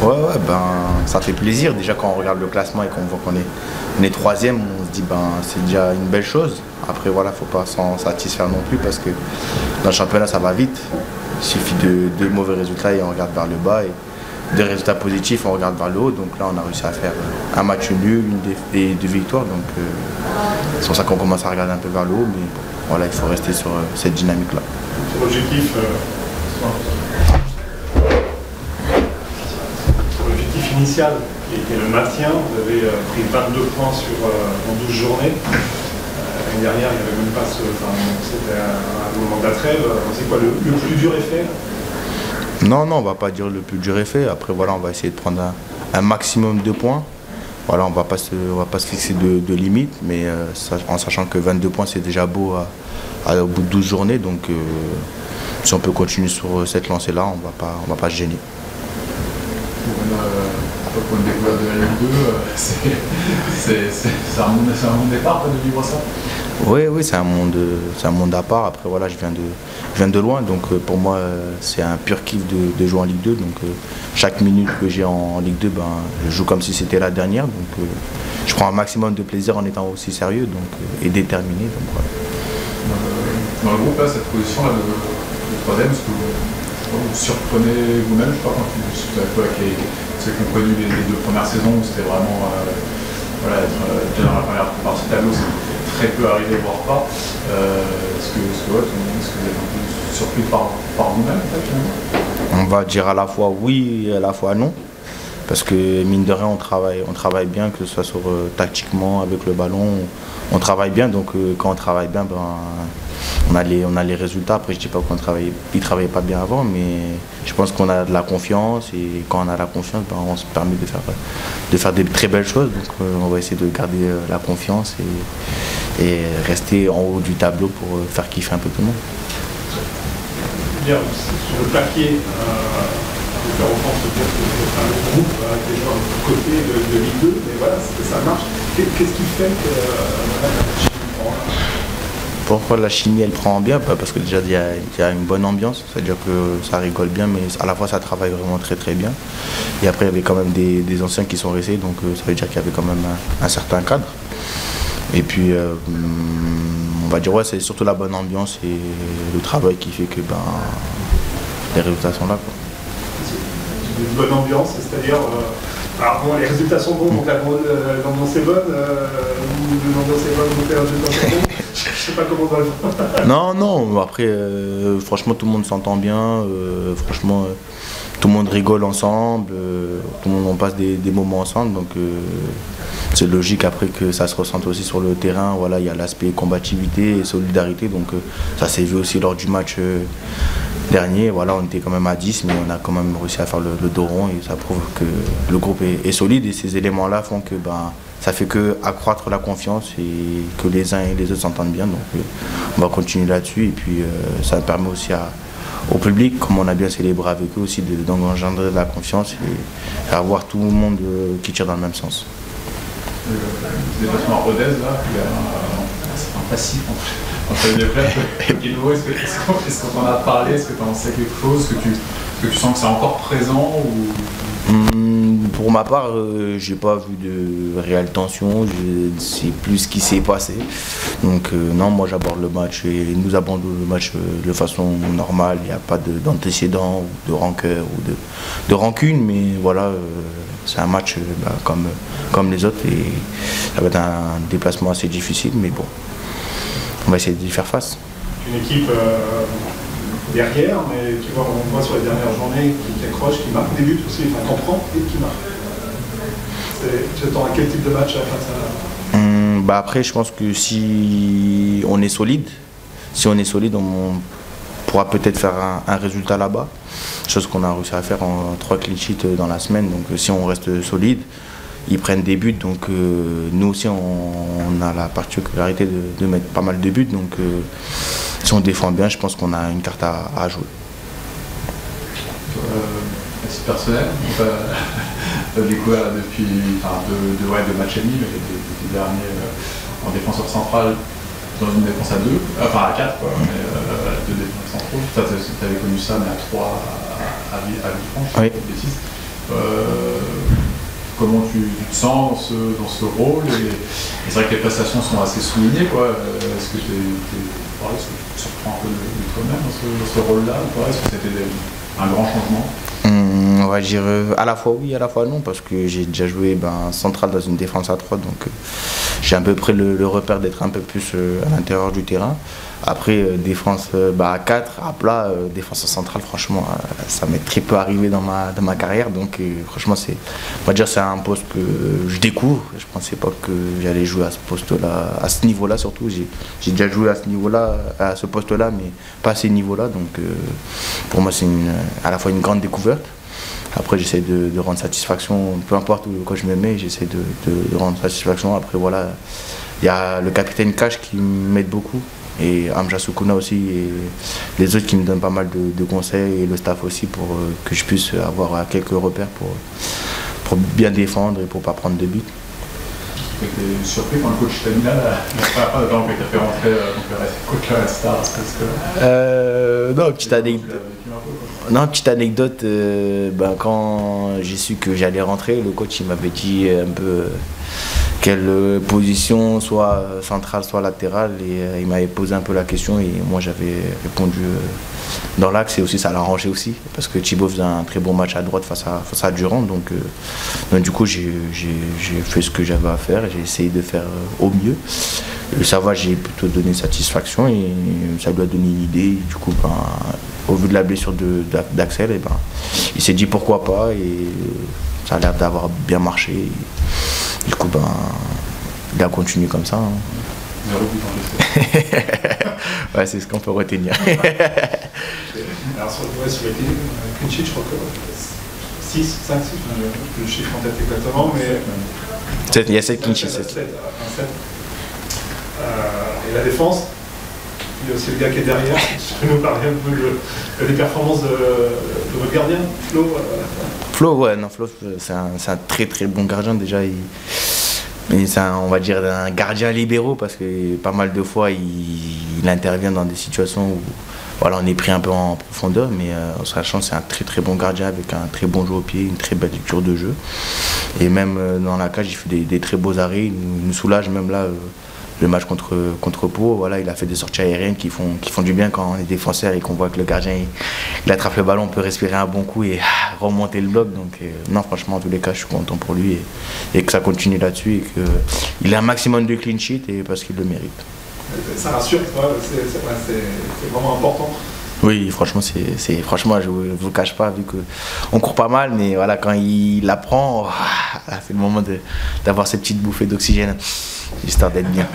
Ouais, ça fait plaisir. Déjà quand on regarde le classement et qu'on voit qu'on est troisième, on se dit c'est déjà une belle chose. Après voilà, faut pas s'en satisfaire non plus parce que dans le championnat ça va vite. Il suffit de deux mauvais résultats et on regarde vers le bas et des résultats positifs on regarde vers le haut. Donc là on a réussi à faire un match nul, et deux victoires. Donc c'est pour ça qu'on commence à regarder un peu vers le haut. Mais bon, voilà, il faut rester sur cette dynamique là. Sur l'objectif initial qui était le maintien, vous avez pris 22 points en 12 journées. L'année dernière, il n'y avait même pas c'était un moment de la trêve. C'est quoi le plus dur est fait? Non, on va pas dire le plus dur est fait. Après voilà, on va essayer de prendre un maximum de points. Voilà, on va pas se fixer de limites, mais en sachant que 22 points c'est déjà beau au bout de 12 journées. Donc si on peut continuer sur cette lancée là, on va pas se gêner. Pour une découverte de la Ligue 2, c'est un bon départ de vivre ça. Oui, c'est un monde à part. Après voilà, je viens de loin, donc pour moi c'est un pur kiff de jouer en Ligue 2. Donc chaque minute que j'ai en Ligue 2, je joue comme si c'était la dernière. Donc je prends un maximum de plaisir en étant aussi sérieux et déterminé. Donc, voilà. Dans le groupe là, cette position là de troisième, est-ce que vous surprenez vous-même, je sais pas, quand vous discutez avec ceux qui ont connu les deux premières saisons où c'était vraiment être déjà dans la première partie de tableau, c'était très peu arrivé, voire pas. Est-ce que vous êtes un peu surpris par vous-même en fait, finalement? On va dire à la fois oui et à la fois non. Parce que mine de rien, on travaille bien, que ce soit tactiquement, avec le ballon, on travaille bien. Donc quand on travaille bien, on a les résultats. Après, je ne dis pas qu'ils ne travaillaient pas bien avant, mais je pense qu'on a de la confiance. Et quand on a la confiance, on se permet de faire des très belles choses. Donc on va essayer de garder la confiance et rester en haut du tableau pour faire kiffer un peu tout le monde. Bien, sur le papier, vous faire en France dire que c'est un groupe avec des joueurs de côté de Ligue 2, mais voilà, ça marche. Qu'est-ce qui fait que la chimie prend? Pourquoi la chimie elle prend bien? Parce que déjà il y a une bonne ambiance, c'est-à-dire que ça rigole bien, mais à la fois ça travaille vraiment très très bien. Et après il y avait quand même des anciens qui sont restés, donc ça veut dire qu'il y avait quand même un certain cadre. Et puis on va dire c'est surtout la bonne ambiance et le travail qui fait que les résultats sont là, quoi. Une bonne ambiance, c'est-à-dire alors bon, les résultats sont bons, donc l'ambiance est bonne, ou l'ambiance est bonne, donc les résultats sont bons. Je sais pas comment on va le faire. Non, après franchement tout le monde s'entend bien, franchement tout le monde rigole ensemble, tout le monde on passe des moments ensemble, donc c'est logique après que ça se ressente aussi sur le terrain. Voilà, il y a l'aspect combativité et solidarité, donc ça s'est vu aussi lors du match dernier. Voilà, on était quand même à 10, mais on a quand même réussi à faire le dos rond et ça prouve que le groupe est solide et ces éléments-là font que ça fait que accroître la confiance et que les uns et les autres s'entendent bien. Donc on va continuer là-dessus et puis ça permet aussi au public, comme on a bien célébré avec eux aussi, d'engendrer de la confiance et avoir tout le monde qui tire dans le même sens. Le déplacement à Rodez, là, c'est un passif entre les deux clubs. Est-ce qu'on en a parlé? Est-ce que tu en sais quelque chose? Est-ce que tu sens que c'est encore présent ou... Pour ma part, j'ai pas vu de réelle tension, je ne sais plus ce qui s'est passé. Donc non, moi j'aborde le match et nous abordons le match de façon normale, il n'y a pas d'antécédent ou de rancœur ou de rancune, mais voilà, c'est un match comme les autres et ça va être un déplacement assez difficile, mais bon, on va essayer d'y faire face. Une équipe derrière, mais qui on voit sur les dernières journées, qui accroche, qui marque des buts aussi, enfin qu'on prend et qui marque. Tu attends à quel type de match face à... Après, je pense que si on est solide, on pourra peut-être faire un résultat là-bas. Chose qu'on a réussi à faire en 3 clean sheets dans la semaine. Donc si on reste solide, ils prennent des buts. Donc nous aussi, on a la particularité de mettre pas mal de buts. Donc si on défend bien, je pense qu'on a une carte à jouer. C'est personnel. Tu as découvert depuis de matchs et demi, mais les derniers en défenseur central dans une défense à 2, enfin à 4, quoi, mais 2 défenseurs centraux. Tu avais connu ça, mais à 3 Villefranche, Oui. Comment tu te sens dans ce rôle et c'est vrai que les prestations sont assez soulignées, quoi. Est-ce que tu te surprends un peu de toi-même dans ce rôle-là ou pas? Est-ce que c'était un grand changement? On va dire à la fois oui, à la fois non, parce que j'ai déjà joué central dans une défense à 3, donc j'ai à peu près le repère d'être un peu plus à l'intérieur du terrain. Après, défense à 4, à plat, défense centrale, franchement, ça m'est très peu arrivé dans ma carrière, donc franchement, on va dire c'est un poste que je découvre. Je pensais pas que j'allais jouer à ce poste-là, à ce niveau-là surtout. J'ai déjà joué à ce niveau-là, à ce poste-là, mais pas à ces niveaux-là, donc pour moi c'est à la fois une grande découverte. Après, j'essaie de rendre satisfaction, peu importe où le coach me met, j'essaie de rendre satisfaction. Après, voilà, il y a le capitaine Cash qui m'aide beaucoup, et Amja Soukouna aussi, et les autres qui me donnent pas mal de conseils, et le staff aussi, pour que je puisse avoir quelques repères pour bien défendre et pour pas prendre de buts. Tu étais surpris quand le coach t'a mis là, la première fois quand il t'a fait rentrer coach à la Star à ce poste-là? Non, petite anecdote, quand j'ai su que j'allais rentrer, le coach il m'avait dit un peu quelle position, soit centrale, soit latérale, et il m'avait posé un peu la question, et moi j'avais répondu dans l'axe, et aussi ça l'arrangeait aussi, parce que Thibaut faisait un très bon match à droite face à Durand, donc du coup j'ai fait ce que j'avais à faire, et j'ai essayé de faire au mieux. Ça va, j'ai plutôt donné satisfaction, et ça lui a donné une idée, et du coup au vu de la blessure d'Axel, il s'est dit pourquoi pas, et ça a l'air d'avoir bien marché. Et du coup, il a continué comme ça. Zéro but en essai. Ouais, c'est ce qu'on peut retenir. Alors sur les clean sheet, je crois que 6, 5, 6, le chiffre en tête exactement, mais... Il y a 7 clean sheets. 7. Et la défense, il y a aussi le gars qui est derrière. Tu peux nous parler un peu des performances de votre gardien, Flo? Flo, c'est un très très bon gardien déjà. C'est on va dire un gardien libéraux, parce que pas mal de fois il intervient dans des situations où on est pris un peu en profondeur, mais sachant c'est un très très bon gardien avec un très bon jeu au pied, une très belle lecture de jeu. Et même dans la cage, il fait des très beaux arrêts, il nous soulage. Même là, le match contre Pau, il a fait des sorties aériennes qui font du bien quand on est défenseur et qu'on voit que le gardien il attrape le ballon, on peut respirer un bon coup et remonter le bloc. Donc non, franchement, en tous les cas, je suis content pour lui, et que ça continue là-dessus, et qu'il ait un maximum de clean sheet, et parce qu'il le mérite. Ça rassure, c'est vraiment important. Oui, franchement, franchement, je ne vous le cache pas, vu qu'on court pas mal, mais voilà, quand il la prend, c'est le moment d'avoir ces petites bouffées d'oxygène, histoire d'être bien.